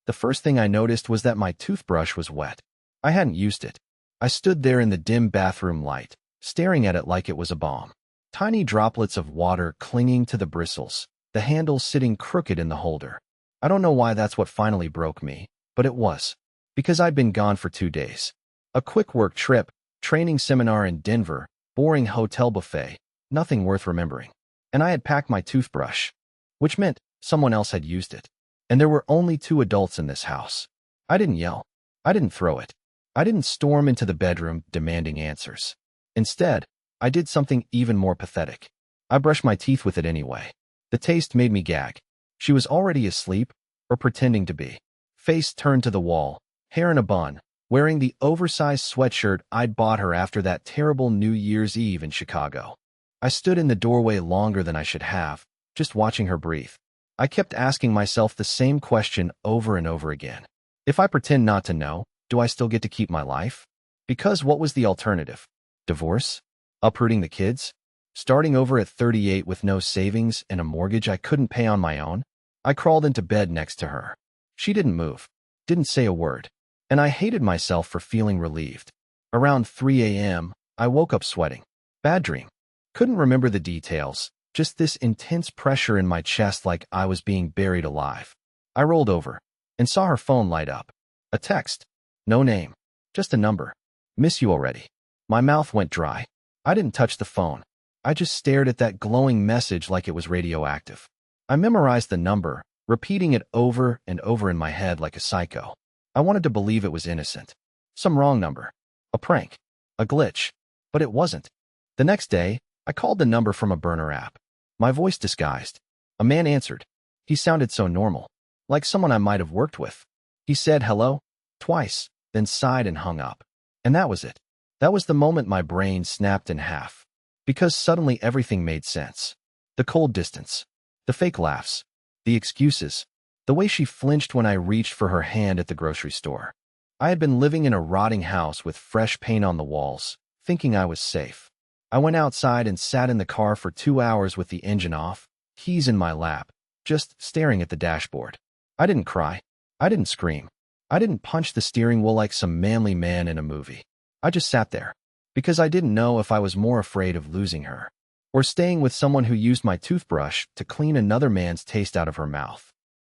The first thing I noticed was that my toothbrush was wet. I hadn't used it. I stood there in the dim bathroom light, staring at it like it was a bomb. Tiny droplets of water clinging to the bristles, the handle sitting crooked in the holder. I don't know why that's what finally broke me, but it was. Because I'd been gone for 2 days. A quick work trip, training seminar in Denver, boring hotel buffet, nothing worth remembering. And I had packed my toothbrush, which meant someone else had used it. And there were only 2 adults in this house. I didn't yell. I didn't throw it. I didn't storm into the bedroom demanding answers. Instead, I did something even more pathetic. I brushed my teeth with it anyway. The taste made me gag. She was already asleep, or pretending to be. Face turned to the wall, hair in a bun, wearing the oversized sweatshirt I'd bought her after that terrible New Year's Eve in Chicago. I stood in the doorway longer than I should have, just watching her breathe. I kept asking myself the same question over and over again. If I pretend not to know, do I still get to keep my life? Because what was the alternative? Divorce? Uprooting the kids? Starting over at 38 with no savings and a mortgage I couldn't pay on my own? I crawled into bed next to her. She didn't move, didn't say a word, and I hated myself for feeling relieved. Around 3 a.m., I woke up sweating. Bad dream. Couldn't remember the details, just this intense pressure in my chest like I was being buried alive. I rolled over and saw her phone light up. A text. No name. Just a number. Miss you already. My mouth went dry. I didn't touch the phone. I just stared at that glowing message like it was radioactive. I memorized the number, repeating it over and over in my head like a psycho. I wanted to believe it was innocent. Some wrong number. A prank. A glitch. But it wasn't. The next day, I called the number from a burner app. My voice disguised. A man answered. He sounded so normal. Like someone I might have worked with. He said hello, twice, then sighed and hung up. And that was it. That was the moment my brain snapped in half. Because suddenly everything made sense. The cold distance. The fake laughs. The excuses. The way she flinched when I reached for her hand at the grocery store. I had been living in a rotting house with fresh paint on the walls, thinking I was safe. I went outside and sat in the car for 2 hours with the engine off, keys in my lap, just staring at the dashboard. I didn't cry. I didn't scream. I didn't punch the steering wheel like some manly man in a movie. I just sat there. Because I didn't know if I was more afraid of losing her, or staying with someone who used my toothbrush to clean another man's taste out of her mouth.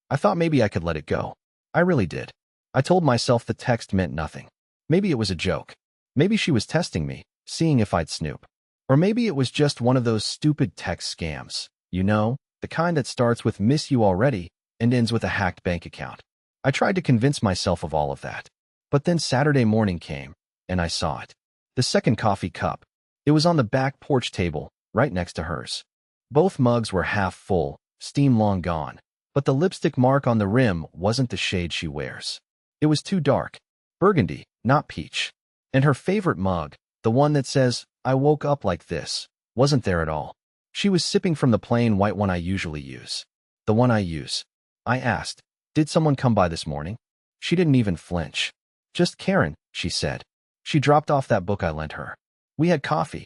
I thought maybe I could let it go. I really did. I told myself the text meant nothing. Maybe it was a joke. Maybe she was testing me, seeing if I'd snoop. Or maybe it was just one of those stupid text scams. You know, the kind that starts with "miss you already" and ends with a hacked bank account. I tried to convince myself of all of that. But then Saturday morning came, and I saw it. The second coffee cup. It was on the back porch table, right next to hers. Both mugs were half full, steam long gone, but the lipstick mark on the rim wasn't the shade she wears. It was too dark. Burgundy, not peach. And her favorite mug, the one that says, "I woke up like this," wasn't there at all. She was sipping from the plain white one I usually use. The one I use. I asked, "Did someone come by this morning?" She didn't even flinch. "Just Karen," she said. She dropped off that book I lent her. We had coffee.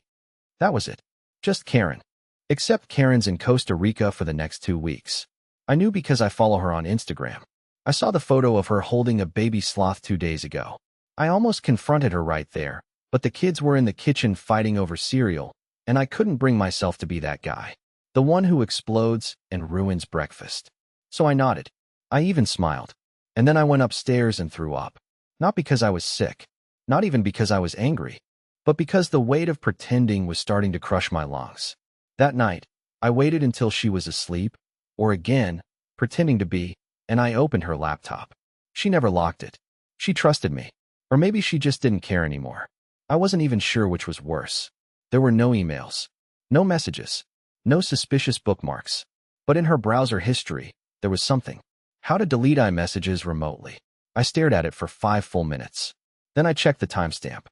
That was it. Just Karen. Except Karen's in Costa Rica for the next 2 weeks. I knew because I follow her on Instagram. I saw the photo of her holding a baby sloth 2 days ago. I almost confronted her right there, but the kids were in the kitchen fighting over cereal, and I couldn't bring myself to be that guy. The one who explodes and ruins breakfast. So I nodded. I even smiled. And then I went upstairs and threw up. Not because I was sick. Not even because I was angry, but because the weight of pretending was starting to crush my lungs. That night, I waited until she was asleep, or again, pretending to be, and I opened her laptop. She never locked it. She trusted me. Or maybe she just didn't care anymore. I wasn't even sure which was worse. There were no emails, no messages, no suspicious bookmarks. But in her browser history, there was something. How to delete iMessages remotely. I stared at it for 5 full minutes. Then I checked the timestamp.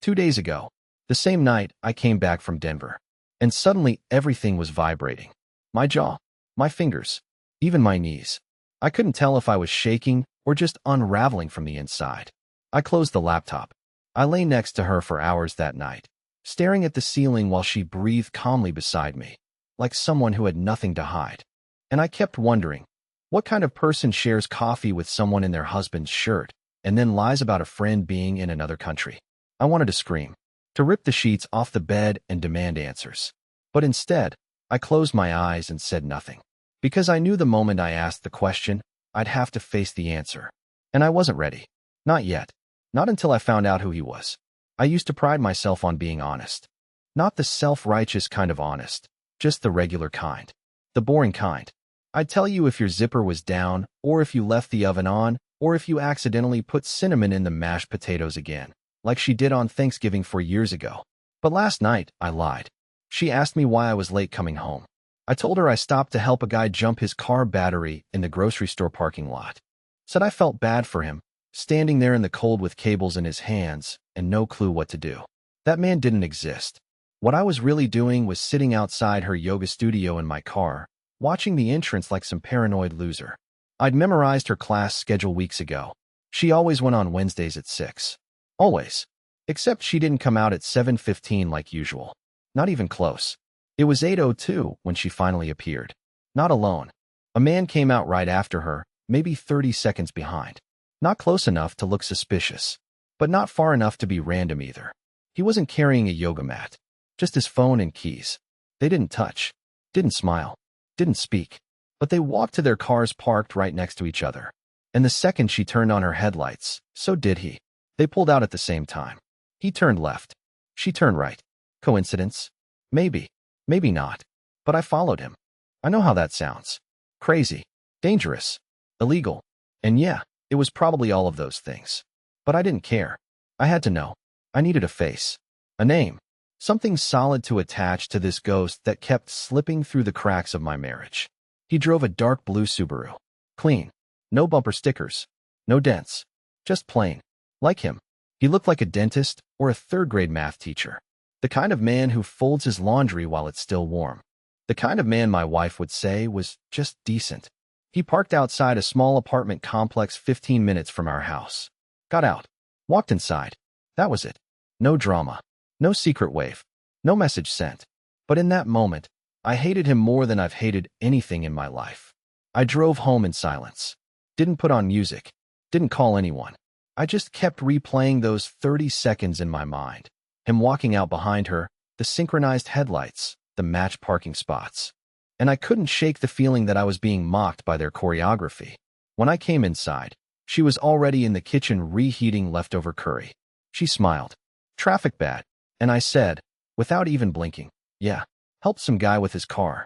2 days ago, the same night I came back from Denver. And suddenly everything was vibrating. My jaw, my fingers, even my knees. I couldn't tell if I was shaking or just unraveling from the inside. I closed the laptop. I lay next to her for hours that night, staring at the ceiling while she breathed calmly beside me, like someone who had nothing to hide. And I kept wondering, What kind of person shares coffee with someone in their husband's shirt and then lies about a friend being in another country? I wanted to scream, to rip the sheets off the bed and demand answers. But instead, I closed my eyes and said nothing. Because I knew the moment I asked the question, I'd have to face the answer. And I wasn't ready. Not yet. Not until I found out who he was. I used to pride myself on being honest. Not the self-righteous kind of honest, just the regular kind. The boring kind. I'd tell you if your zipper was down, or if you left the oven on, or if you accidentally put cinnamon in the mashed potatoes again, like she did on Thanksgiving 4 years ago. But last night, I lied. She asked me why I was late coming home. I told her I stopped to help a guy jump his car battery in the grocery store parking lot. Said I felt bad for him, standing there in the cold with cables in his hands and no clue what to do. That man didn't exist. What I was really doing was sitting outside her yoga studio in my car, watching the entrance like some paranoid loser. I'd memorized her class schedule weeks ago. She always went on Wednesdays at 6. Always. Except she didn't come out at 7:15 like usual. Not even close. It was 8:02 when she finally appeared. Not alone. A man came out right after her, maybe 30 seconds behind. Not close enough to look suspicious, but not far enough to be random either. He wasn't carrying a yoga mat, just his phone and keys. They didn't touch, didn't smile, didn't speak, but they walked to their cars parked right next to each other. And the second she turned on her headlights, so did he. They pulled out at the same time. He turned left. She turned right. Coincidence? Maybe. Maybe not. But I followed him. I know how that sounds. Crazy. Dangerous. Illegal. And yeah, it was probably all of those things. But I didn't care. I had to know. I needed a face. A name. Something solid to attach to this ghost that kept slipping through the cracks of my marriage. He drove a dark blue Subaru. Clean. No bumper stickers. No dents. Just plain. Like him. He looked like a dentist or a third-grade math teacher. The kind of man who folds his laundry while it's still warm. The kind of man my wife would say was just decent. He parked outside a small apartment complex 15 minutes from our house. Got out. Walked inside. That was it. No drama. No secret wave. No message sent. But in that moment, I hated him more than I've hated anything in my life. I drove home in silence. Didn't put on music. Didn't call anyone. I just kept replaying those 30 seconds in my mind. Him walking out behind her, the synchronized headlights, the matched parking spots. And I couldn't shake the feeling that I was being mocked by their choreography. When I came inside, she was already in the kitchen reheating leftover curry. She smiled. Traffic bad. And I said, without even blinking, yeah, helped some guy with his car.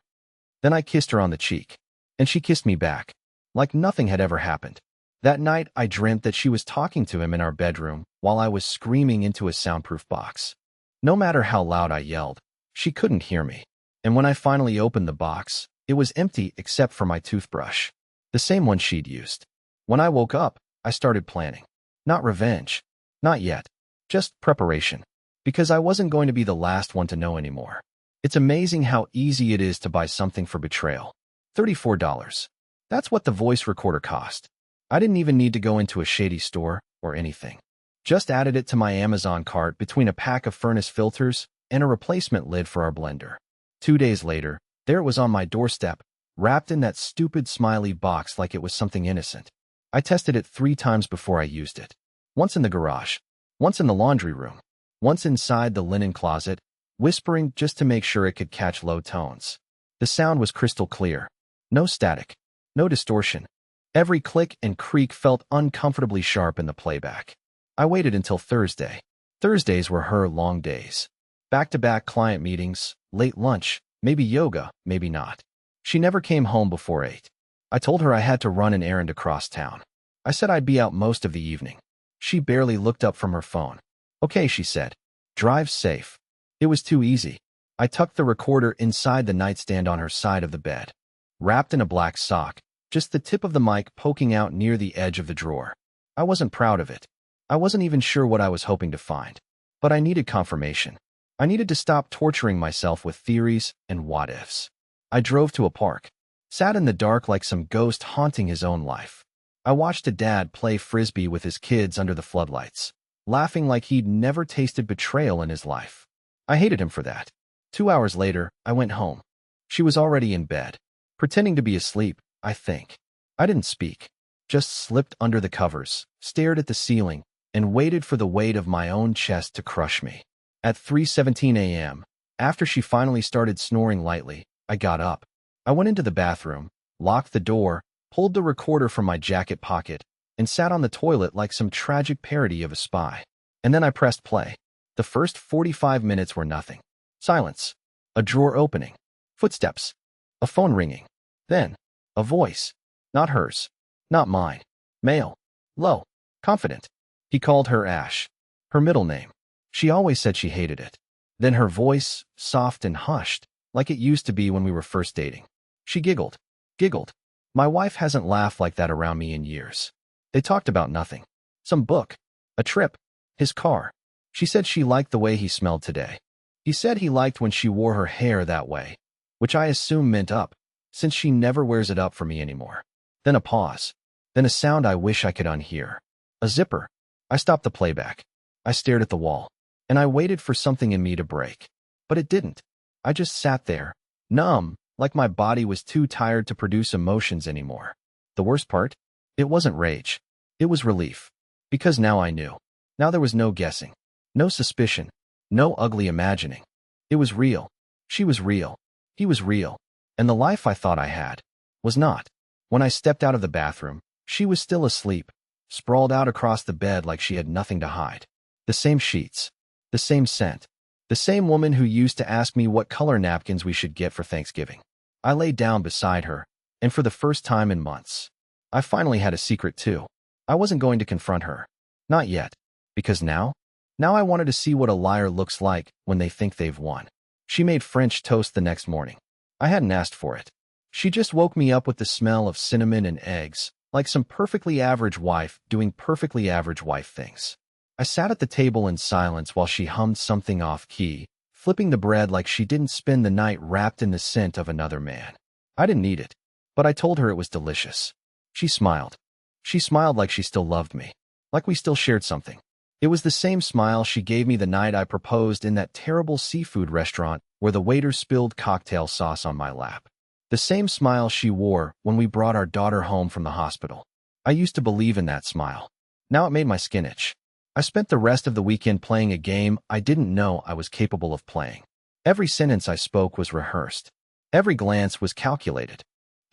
Then I kissed her on the cheek. And she kissed me back, like nothing had ever happened. That night, I dreamt that she was talking to him in our bedroom while I was screaming into a soundproof box. No matter how loud I yelled, she couldn't hear me. And when I finally opened the box, it was empty except for my toothbrush, the same one she'd used. When I woke up, I started planning. Not revenge. Not yet. Just preparation. Because I wasn't going to be the last one to know anymore. It's amazing how easy it is to buy something for betrayal. $34. That's what the voice recorder cost. I didn't even need to go into a shady store or anything. Just added it to my Amazon cart between a pack of furnace filters and a replacement lid for our blender. 2 days later, there it was on my doorstep, wrapped in that stupid smiley box like it was something innocent. I tested it 3 times before I used it. Once in the garage, once in the laundry room, once inside the linen closet, whispering just to make sure it could catch low tones. The sound was crystal clear. No static. No distortion. Every click and creak felt uncomfortably sharp in the playback. I waited until Thursday. Thursdays were her long days. Back-to-back client meetings, late lunch, maybe yoga, maybe not. She never came home before 8. I told her I had to run an errand across town. I said I'd be out most of the evening. She barely looked up from her phone. Okay, she said. Drive safe. It was too easy. I tucked the recorder inside the nightstand on her side of the bed. Wrapped in a black sock, just the tip of the mic poking out near the edge of the drawer. I wasn't proud of it. I wasn't even sure what I was hoping to find. But I needed confirmation. I needed to stop torturing myself with theories and what-ifs. I drove to a park. Sat in the dark like some ghost haunting his own life. I watched a dad play frisbee with his kids under the floodlights, laughing like he'd never tasted betrayal in his life. I hated him for that. 2 hours later, I went home. She was already in bed. Pretending to be asleep, I think. I didn't speak, just slipped under the covers, stared at the ceiling, and waited for the weight of my own chest to crush me. At 3:17 a.m., after she finally started snoring lightly, I got up. I went into the bathroom, locked the door, pulled the recorder from my jacket pocket, and sat on the toilet like some tragic parody of a spy. And then I pressed play. The first 45 minutes were nothing. Silence. A drawer opening. Footsteps. A phone ringing. Then, a voice. Not hers. Not mine. Male. Low. Confident. He called her Ash. Her middle name. She always said she hated it. Then her voice, soft and hushed, like it used to be when we were first dating. She giggled. Giggled. My wife hasn't laughed like that around me in years. They talked about nothing. Some book. A trip. His car. She said she liked the way he smelled today. He said he liked when she wore her hair that way, which I assume meant up, since she never wears it up for me anymore. Then a pause. Then a sound I wish I could unhear. A zipper. I stopped the playback. I stared at the wall, and I waited for something in me to break. But it didn't. I just sat there, numb, like my body was too tired to produce emotions anymore. The worst part? It wasn't rage. It was relief. Because now I knew. Now there was no guessing. No suspicion. No ugly imagining. It was real. She was real. He was real. And the life I thought I had was not. When I stepped out of the bathroom, she was still asleep, sprawled out across the bed like she had nothing to hide. The same sheets. The same scent. The same woman who used to ask me what color napkins we should get for Thanksgiving. I lay down beside her, and for the first time in months, I finally had a secret too. I wasn't going to confront her. Not yet. Because now I wanted to see what a liar looks like when they think they've won. She made French toast the next morning. I hadn't asked for it. She just woke me up with the smell of cinnamon and eggs, like some perfectly average wife doing perfectly average wife things. I sat at the table in silence while she hummed something off-key, flipping the bread like she didn't spend the night wrapped in the scent of another man. I didn't need it, but I told her it was delicious. She smiled. She smiled like she still loved me, like we still shared something. It was the same smile she gave me the night I proposed in that terrible seafood restaurant where the waiter spilled cocktail sauce on my lap. The same smile she wore when we brought our daughter home from the hospital. I used to believe in that smile. Now it made my skin itch. I spent the rest of the weekend playing a game I didn't know I was capable of playing. Every sentence I spoke was rehearsed. Every glance was calculated.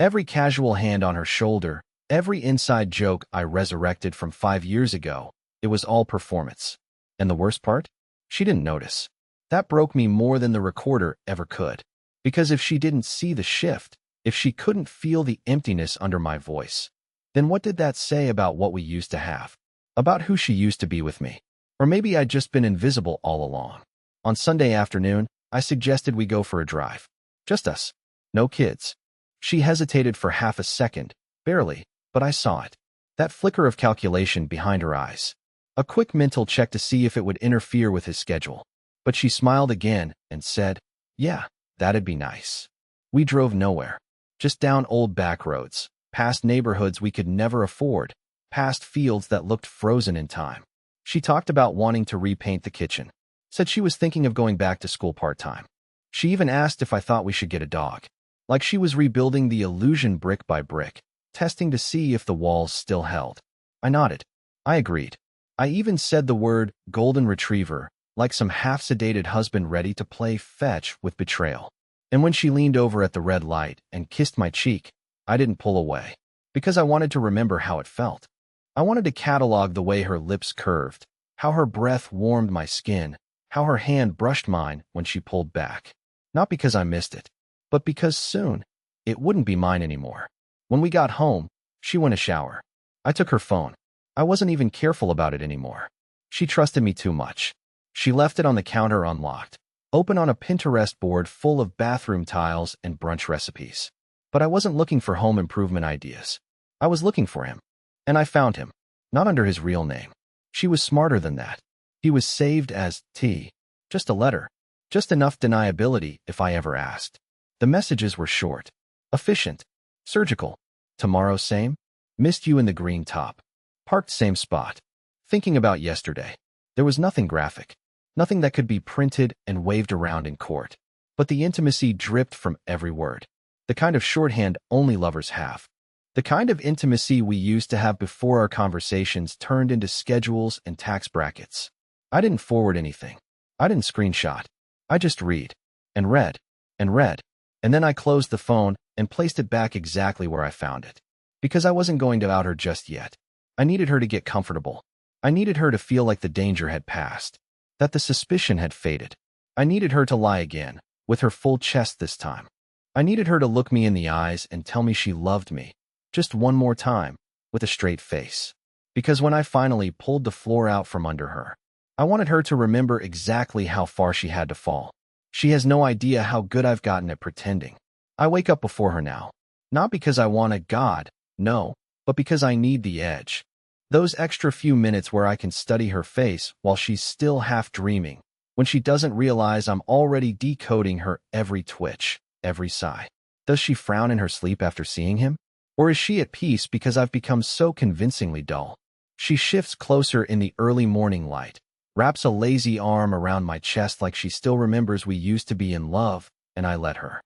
Every casual hand on her shoulder, every inside joke I resurrected from 5 years ago, it was all performance. And the worst part? She didn't notice. That broke me more than the recorder ever could. Because if she didn't see the shift, if she couldn't feel the emptiness under my voice, then what did that say about what we used to have? About who she used to be with me? Or maybe I'd just been invisible all along. On Sunday afternoon, I suggested we go for a drive. Just us. No kids. She hesitated for half a second, barely, but I saw it. That flicker of calculation behind her eyes. A quick mental check to see if it would interfere with his schedule. But she smiled again and said, "Yeah, that'd be nice." We drove nowhere. Just down old back roads, past neighborhoods we could never afford, past fields that looked frozen in time. She talked about wanting to repaint the kitchen. Said she was thinking of going back to school part-time. She even asked if I thought we should get a dog. Like she was rebuilding the illusion brick by brick, testing to see if the walls still held. I nodded. I agreed. I even said the word golden retriever, like some half-sedated husband ready to play fetch with betrayal. And when she leaned over at the red light and kissed my cheek, I didn't pull away. Because I wanted to remember how it felt. I wanted to catalog the way her lips curved, how her breath warmed my skin, how her hand brushed mine when she pulled back. Not because I missed it, but because soon, it wouldn't be mine anymore. When we got home, she went a shower. I took her phone. I wasn't even careful about it anymore. She trusted me too much. She left it on the counter unlocked, open on a Pinterest board full of bathroom tiles and brunch recipes. But I wasn't looking for home improvement ideas. I was looking for him. And I found him, not under his real name. She was smarter than that. He was saved as T. Just a letter. Just enough deniability if I ever asked. The messages were short, efficient, surgical. Tomorrow same. Missed you in the green top. Parked same spot. Thinking about yesterday. There was nothing graphic. Nothing that could be printed and waved around in court. But the intimacy dripped from every word. The kind of shorthand only lovers have. The kind of intimacy we used to have before our conversations turned into schedules and tax brackets. I didn't forward anything. I didn't screenshot. I just read and read and read. And then I closed the phone and placed it back exactly where I found it. Because I wasn't going to out her just yet. I needed her to get comfortable. I needed her to feel like the danger had passed, that the suspicion had faded. I needed her to lie again, with her full chest this time. I needed her to look me in the eyes and tell me she loved me, just one more time, with a straight face. Because when I finally pulled the floor out from under her, I wanted her to remember exactly how far she had to fall. She has no idea how good I've gotten at pretending. I wake up before her now, not because I want a god, no, but because I need the edge. Those extra few minutes where I can study her face while she's still half dreaming, when she doesn't realize I'm already decoding her every twitch, every sigh. Does she frown in her sleep after seeing him? Or is she at peace because I've become so convincingly dull? She shifts closer in the early morning light, wraps a lazy arm around my chest like she still remembers we used to be in love, and I let her.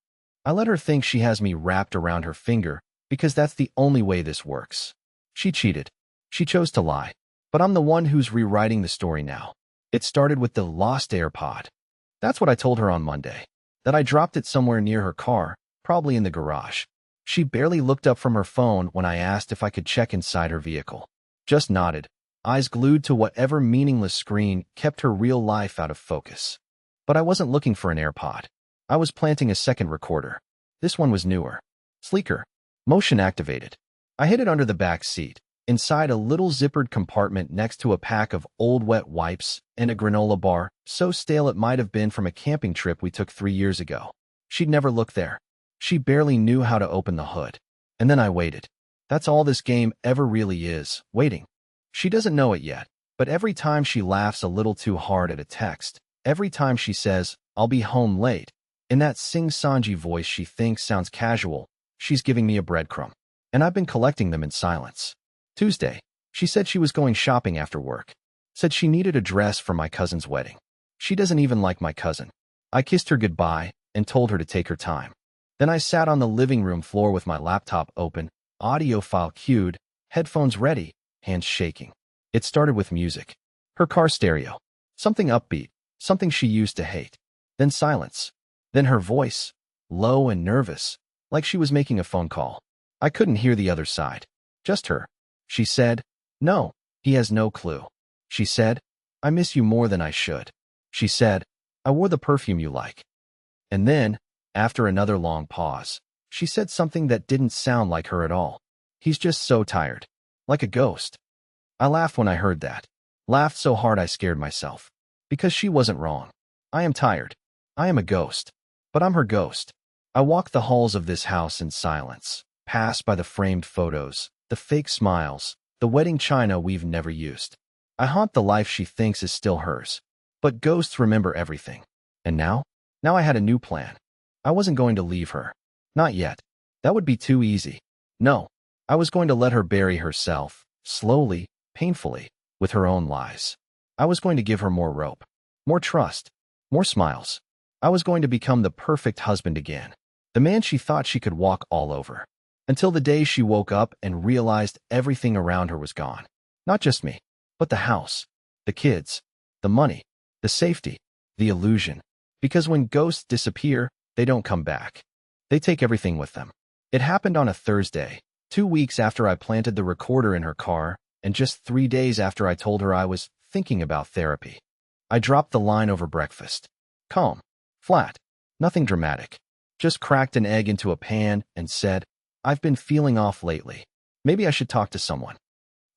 I let her think she has me wrapped around her finger, because that's the only way this works. She cheated. She chose to lie. But I'm the one who's rewriting the story now. It started with the lost AirPod. That's what I told her on Monday. That I dropped it somewhere near her car, probably in the garage. She barely looked up from her phone when I asked if I could check inside her vehicle. Just nodded, eyes glued to whatever meaningless screen kept her real life out of focus. But I wasn't looking for an AirPod. I was planting a second recorder. This one was newer, sleeker, motion activated. I hid it under the back seat, inside a little zippered compartment next to a pack of old wet wipes and a granola bar, so stale it might have been from a camping trip we took 3 years ago. She'd never looked there. She barely knew how to open the hood. And then I waited. That's all this game ever really is, waiting. She doesn't know it yet, but every time she laughs a little too hard at a text, every time she says, "I'll be home late," in that sing-songy voice she thinks sounds casual, she's giving me a breadcrumb. And I've been collecting them in silence. Tuesday, she said she was going shopping after work. Said she needed a dress for my cousin's wedding. She doesn't even like my cousin. I kissed her goodbye and told her to take her time. Then I sat on the living room floor with my laptop open, audio file queued, headphones ready, hands shaking. It started with music. Her car stereo. Something upbeat, something she used to hate. Then silence. Then her voice, low and nervous, like she was making a phone call. I couldn't hear the other side. Just her. She said, "No, he has no clue." She said, "I miss you more than I should." She said, "I wore the perfume you like." And then, after another long pause, she said something that didn't sound like her at all. "He's just so tired. Like a ghost." I laughed when I heard that. Laughed so hard I scared myself. Because she wasn't wrong. I am tired. I am a ghost. But I'm her ghost. I walk the halls of this house in silence, pass by the framed photos, the fake smiles, the wedding china we've never used. I haunt the life she thinks is still hers. But ghosts remember everything. And now? Now I had a new plan. I wasn't going to leave her. Not yet. That would be too easy. No. I was going to let her bury herself, slowly, painfully, with her own lies. I was going to give her more rope, more trust, more smiles. I was going to become the perfect husband again, the man she thought she could walk all over. Until the day she woke up and realized everything around her was gone. Not just me, but the house, the kids, the money, the safety, the illusion. Because when ghosts disappear, they don't come back. They take everything with them. It happened on a Thursday, 2 weeks after I planted the recorder in her car, and just 3 days after I told her I was thinking about therapy. I dropped the line over breakfast. Calm, flat, nothing dramatic. Just cracked an egg into a pan and said, "I've been feeling off lately. Maybe I should talk to someone."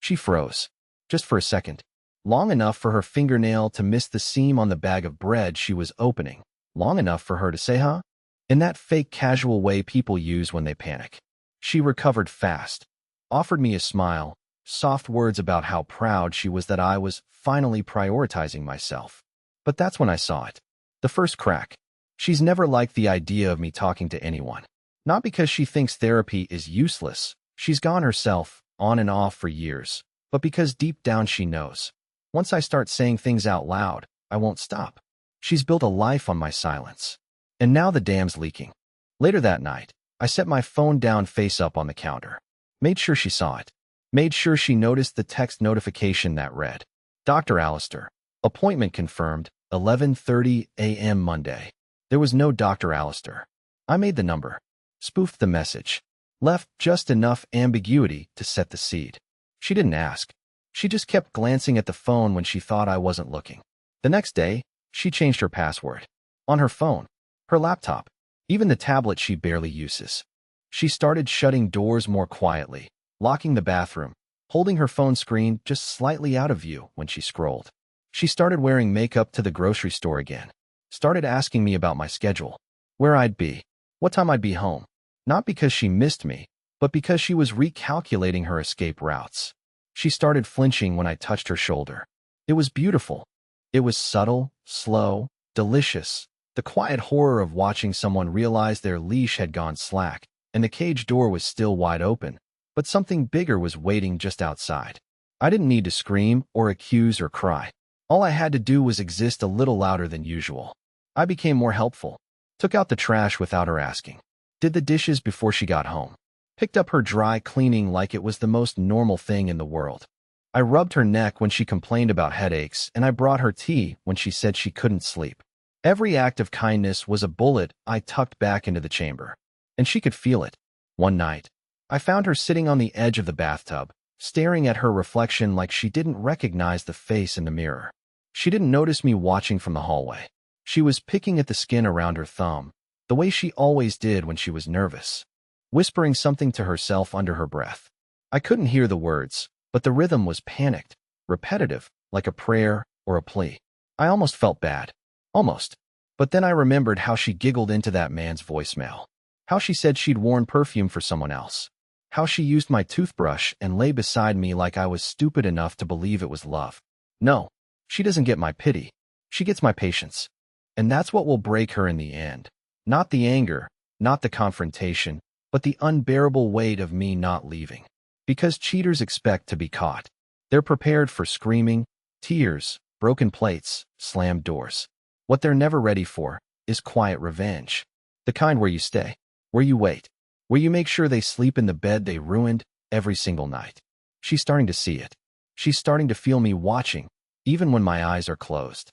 She froze, just for a second, long enough for her fingernail to miss the seam on the bag of bread she was opening, long enough for her to say, "Huh?" in that fake casual way people use when they panic. She recovered fast, offered me a smile, soft words about how proud she was that I was finally prioritizing myself. But that's when I saw it. The first crack. She's never liked the idea of me talking to anyone. Not because she thinks therapy is useless. She's gone herself, on and off for years. But because deep down she knows. Once I start saying things out loud, I won't stop. She's built a life on my silence. And now the dam's leaking. Later that night, I set my phone down face up on the counter. Made sure she saw it. Made sure she noticed the text notification that read, Dr. Allister, appointment confirmed, 11:30 a.m. Monday. There was no Dr. Allister. I made the number, spoofed the message, left just enough ambiguity to set the seed. She didn't ask. She just kept glancing at the phone when she thought I wasn't looking. The next day, she changed her password. On her phone, her laptop, even the tablet she barely uses. She started shutting doors more quietly, locking the bathroom, holding her phone screen just slightly out of view when she scrolled. She started wearing makeup to the grocery store again. Started asking me about my schedule, where I'd be, what time I'd be home. Not because she missed me, but because she was recalculating her escape routes. She started flinching when I touched her shoulder. It was beautiful. It was subtle, slow, delicious. The quiet horror of watching someone realize their leash had gone slack, and the cage door was still wide open, but something bigger was waiting just outside. I didn't need to scream or accuse or cry. All I had to do was exist a little louder than usual. I became more helpful, took out the trash without her asking, did the dishes before she got home, picked up her dry cleaning like it was the most normal thing in the world. I rubbed her neck when she complained about headaches, and I brought her tea when she said she couldn't sleep. Every act of kindness was a bullet I tucked back into the chamber, and she could feel it. One night, I found her sitting on the edge of the bathtub, staring at her reflection like she didn't recognize the face in the mirror. She didn't notice me watching from the hallway. She was picking at the skin around her thumb, the way she always did when she was nervous, whispering something to herself under her breath. I couldn't hear the words, but the rhythm was panicked, repetitive, like a prayer or a plea. I almost felt bad. Almost. But then I remembered how she giggled into that man's voicemail. How she said she'd worn perfume for someone else. How she used my toothbrush and lay beside me like I was stupid enough to believe it was love. No, she doesn't get my pity. She gets my patience. And that's what will break her in the end. Not the anger, not the confrontation, but the unbearable weight of me not leaving. Because cheaters expect to be caught. They're prepared for screaming, tears, broken plates, slammed doors. What they're never ready for is quiet revenge. The kind where you stay, where you wait, where you make sure they sleep in the bed they ruined every single night. She's starting to see it. She's starting to feel me watching, even when my eyes are closed.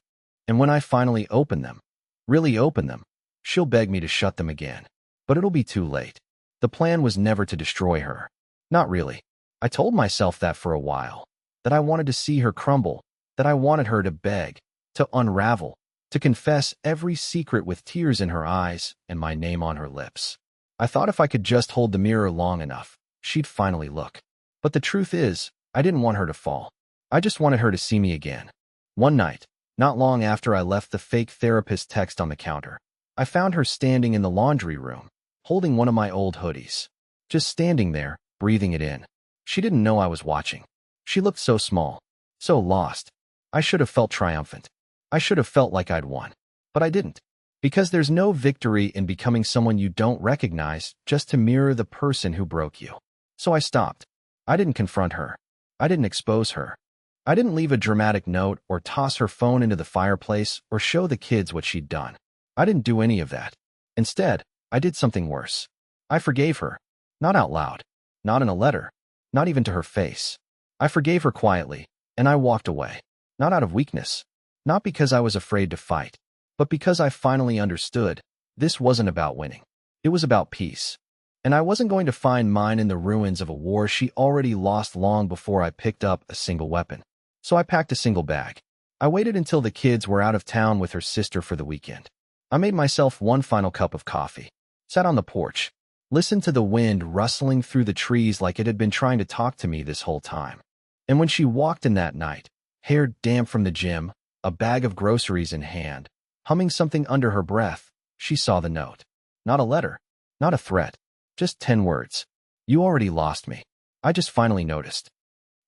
And when I finally open them, really open them, she'll beg me to shut them again. But it'll be too late. The plan was never to destroy her. Not really. I told myself that for a while, that I wanted to see her crumble, that I wanted her to beg, to unravel, to confess every secret with tears in her eyes and my name on her lips. I thought if I could just hold the mirror long enough, she'd finally look. But the truth is, I didn't want her to fall. I just wanted her to see me again. One night, not long after I left the fake therapist text on the counter, I found her standing in the laundry room, holding one of my old hoodies. Just standing there, breathing it in. She didn't know I was watching. She looked so small, so lost. I should have felt triumphant. I should have felt like I'd won. But I didn't. Because there's no victory in becoming someone you don't recognize just to mirror the person who broke you. So I stopped. I didn't confront her. I didn't expose her. I didn't leave a dramatic note or toss her phone into the fireplace or show the kids what she'd done. I didn't do any of that. Instead, I did something worse. I forgave her. Not out loud. Not in a letter. Not even to her face. I forgave her quietly, and I walked away. Not out of weakness. Not because I was afraid to fight, but because I finally understood this wasn't about winning. It was about peace. And I wasn't going to find mine in the ruins of a war she already lost long before I picked up a single weapon. So I packed a single bag. I waited until the kids were out of town with her sister for the weekend. I made myself one final cup of coffee, sat on the porch, listened to the wind rustling through the trees like it had been trying to talk to me this whole time. And when she walked in that night, hair damp from the gym, a bag of groceries in hand, humming something under her breath, she saw the note. Not a letter, not a threat, just 10 words. You already lost me. I just finally noticed.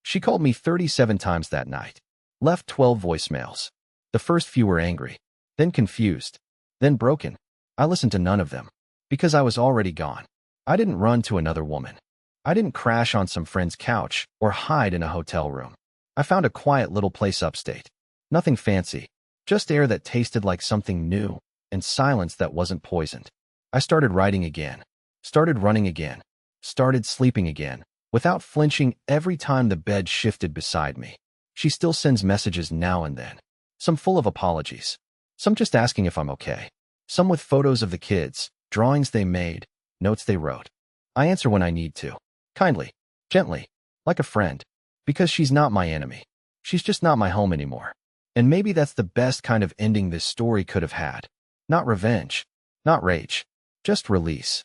She called me 37 times that night, left 12 voicemails. The first few were angry, then confused, then broken. I listened to none of them, because I was already gone. I didn't run to another woman. I didn't crash on some friend's couch or hide in a hotel room. I found a quiet little place upstate. Nothing fancy, just air that tasted like something new and silence that wasn't poisoned. I started writing again, started running again, started sleeping again, without flinching every time the bed shifted beside me. She still sends messages now and then, some full of apologies, some just asking if I'm okay, some with photos of the kids, drawings they made, notes they wrote. I answer when I need to, kindly, gently, like a friend, because she's not my enemy. She's just not my home anymore. And maybe that's the best kind of ending this story could have had. Not revenge, not rage, just release.